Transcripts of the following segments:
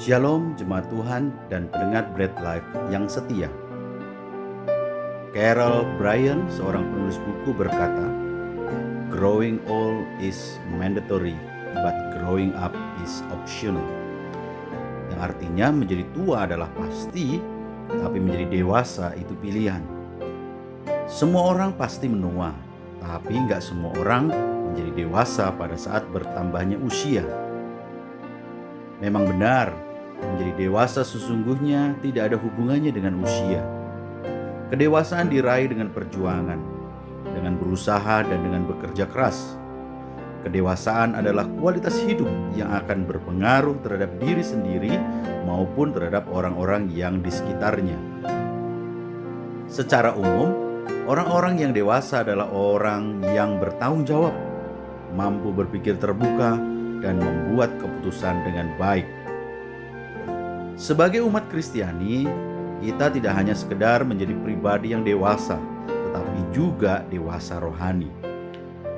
Shalom jemaat Tuhan dan pendengar Bread Life yang setia. Carol Bryan, seorang penulis buku, berkata, "Growing old is mandatory, but growing up is optional." Yang artinya menjadi tua adalah pasti, tapi menjadi dewasa itu pilihan. Semua orang pasti menua, tapi nggak semua orang menjadi dewasa pada saat bertambahnya usia. Memang benar, menjadi dewasa sesungguhnya tidak ada hubungannya dengan usia. Kedewasaan diraih dengan perjuangan, dengan berusaha dan dengan bekerja keras. Kedewasaan adalah kualitas hidup yang akan berpengaruh terhadap diri sendiri maupun terhadap orang-orang yang di sekitarnya. Secara umum, orang-orang yang dewasa adalah orang yang bertanggung jawab, mampu berpikir terbuka, dan membuat keputusan dengan baik. Sebagai umat Kristiani, kita tidak hanya sekedar menjadi pribadi yang dewasa, tetapi juga dewasa rohani.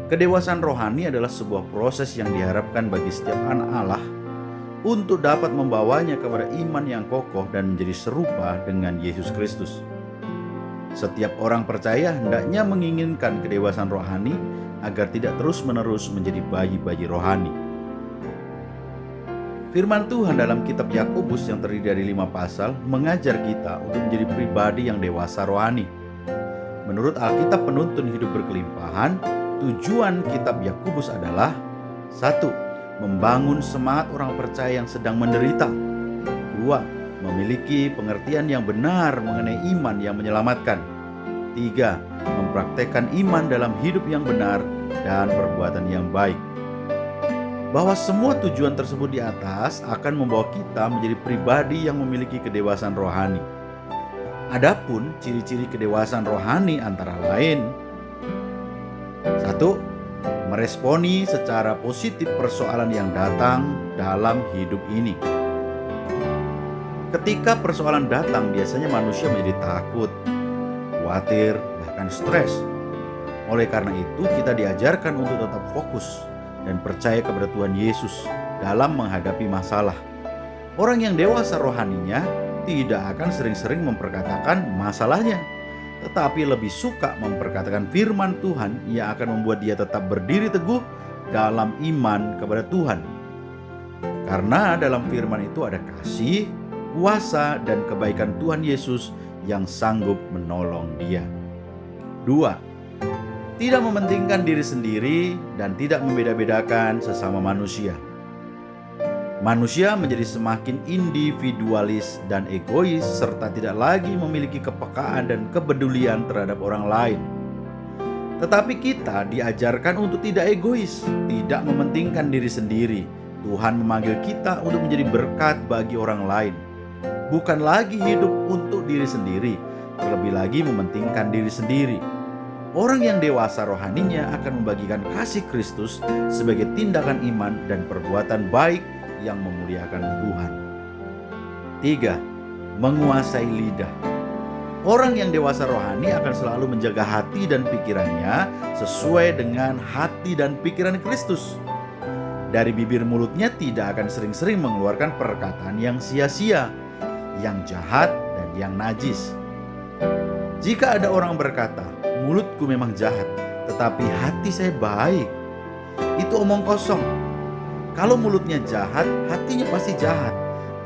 Kedewasaan rohani adalah sebuah proses yang diharapkan bagi setiap anak Allah untuk dapat membawanya kepada iman yang kokoh dan menjadi serupa dengan Yesus Kristus. Setiap orang percaya hendaknya menginginkan kedewasaan rohani agar tidak terus-menerus menjadi bayi-bayi rohani. Firman Tuhan dalam kitab Yakobus yang terdiri dari 5 pasal mengajar kita untuk menjadi pribadi yang dewasa rohani. Menurut Alkitab Penuntun Hidup Berkelimpahan, tujuan kitab Yakobus adalah 1. Membangun semangat orang percaya yang sedang menderita. 2. Memiliki pengertian yang benar mengenai iman yang menyelamatkan. 3. Mempraktekkan iman dalam hidup yang benar dan perbuatan yang baik. Bahwa semua tujuan tersebut di atas akan membawa kita menjadi pribadi yang memiliki kedewasaan rohani. Adapun ciri-ciri kedewasaan rohani antara lain: 1. Meresponi secara positif persoalan yang datang dalam hidup ini. Ketika persoalan datang, biasanya manusia menjadi takut, khawatir, bahkan stres. Oleh karena itu, kita diajarkan untuk tetap fokus dan percaya kepada Tuhan Yesus dalam menghadapi masalah. Orang yang dewasa rohaninya tidak akan sering-sering memperkatakan masalahnya, tetapi lebih suka memperkatakan firman Tuhan yang akan membuat dia tetap berdiri teguh dalam iman kepada Tuhan. Karena dalam firman itu ada kasih, kuasa, dan kebaikan Tuhan Yesus yang sanggup menolong dia. 2. Tidak mementingkan diri sendiri dan tidak membeda-bedakan sesama manusia. Manusia menjadi semakin individualis dan egois serta tidak lagi memiliki kepekaan dan kepedulian terhadap orang lain. Tetapi kita diajarkan untuk tidak egois, tidak mementingkan diri sendiri. Tuhan memanggil kita untuk menjadi berkat bagi orang lain. Bukan lagi hidup untuk diri sendiri, terlebih lagi mementingkan diri sendiri. Orang yang dewasa rohaninya akan membagikan kasih Kristus sebagai tindakan iman dan perbuatan baik yang memuliakan Tuhan. 3. Menguasai lidah. Orang yang dewasa rohani akan selalu menjaga hati dan pikirannya sesuai dengan hati dan pikiran Kristus. Dari bibir mulutnya tidak akan sering-sering mengeluarkan perkataan yang sia-sia, yang jahat, dan yang najis. Jika ada orang berkata, "Mulutku memang jahat, tetapi hati saya baik," itu omong kosong. Kalau mulutnya jahat, hatinya pasti jahat,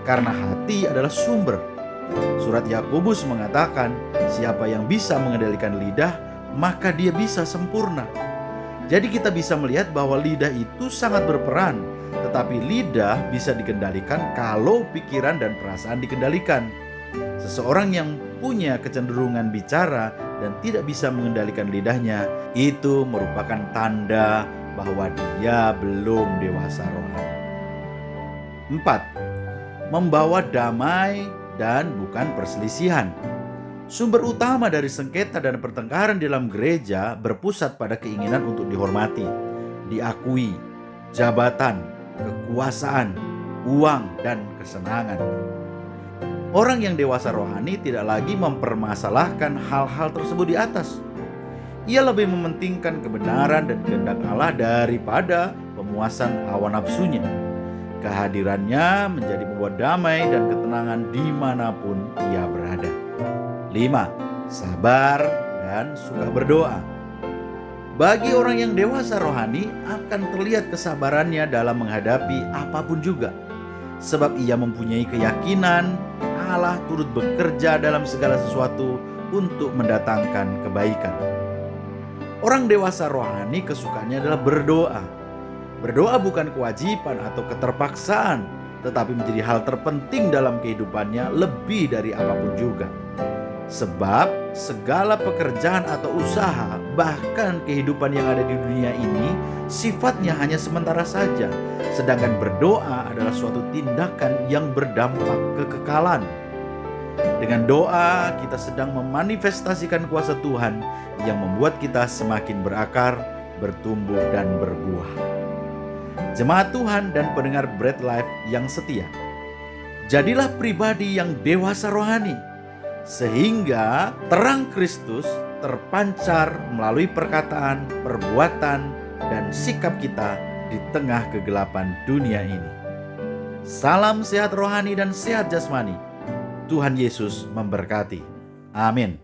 karena hati adalah sumber. Surat Yakobus mengatakan, siapa yang bisa mengendalikan lidah, maka dia bisa sempurna. Jadi kita bisa melihat bahwa lidah itu sangat berperan, tetapi lidah bisa dikendalikan kalau pikiran dan perasaan dikendalikan. Seseorang yang punya kecenderungan bicara dan tidak bisa mengendalikan lidahnya, itu merupakan tanda bahwa dia belum dewasa rohani. 4. Membawa damai dan bukan perselisihan. Sumber utama dari sengketa dan pertengkaran di dalam gereja berpusat pada keinginan untuk dihormati, diakui, jabatan, kekuasaan, uang, dan kesenangan. Orang yang dewasa rohani tidak lagi mempermasalahkan hal-hal tersebut di atas. Ia lebih mementingkan kebenaran dan kehendak Allah daripada pemuasan hawa nafsunya. Kehadirannya menjadi membawa damai dan ketenangan dimanapun ia berada. 5. Sabar dan suka berdoa. Bagi orang yang dewasa rohani akan terlihat kesabarannya dalam menghadapi apapun juga. Sebab ia mempunyai keyakinan Allah turut bekerja dalam segala sesuatu untuk mendatangkan kebaikan. Orang dewasa rohani kesukaannya adalah berdoa. Berdoa bukan kewajiban atau keterpaksaan, tetapi menjadi hal terpenting dalam kehidupannya lebih dari apapun juga. Sebab segala pekerjaan atau usaha, bahkan kehidupan yang ada di dunia ini, sifatnya hanya sementara saja. Sedangkan berdoa adalah suatu tindakan yang berdampak kekekalan. Dengan doa, kita sedang memanifestasikan kuasa Tuhan yang membuat kita semakin berakar, bertumbuh, dan berbuah. Jemaat Tuhan dan pendengar Bread Life yang setia, jadilah pribadi yang dewasa rohani, sehingga terang Kristus terpancar melalui perkataan, perbuatan, dan sikap kita di tengah kegelapan dunia ini. Salam sehat rohani dan sehat jasmani. Tuhan Yesus memberkati. Amin.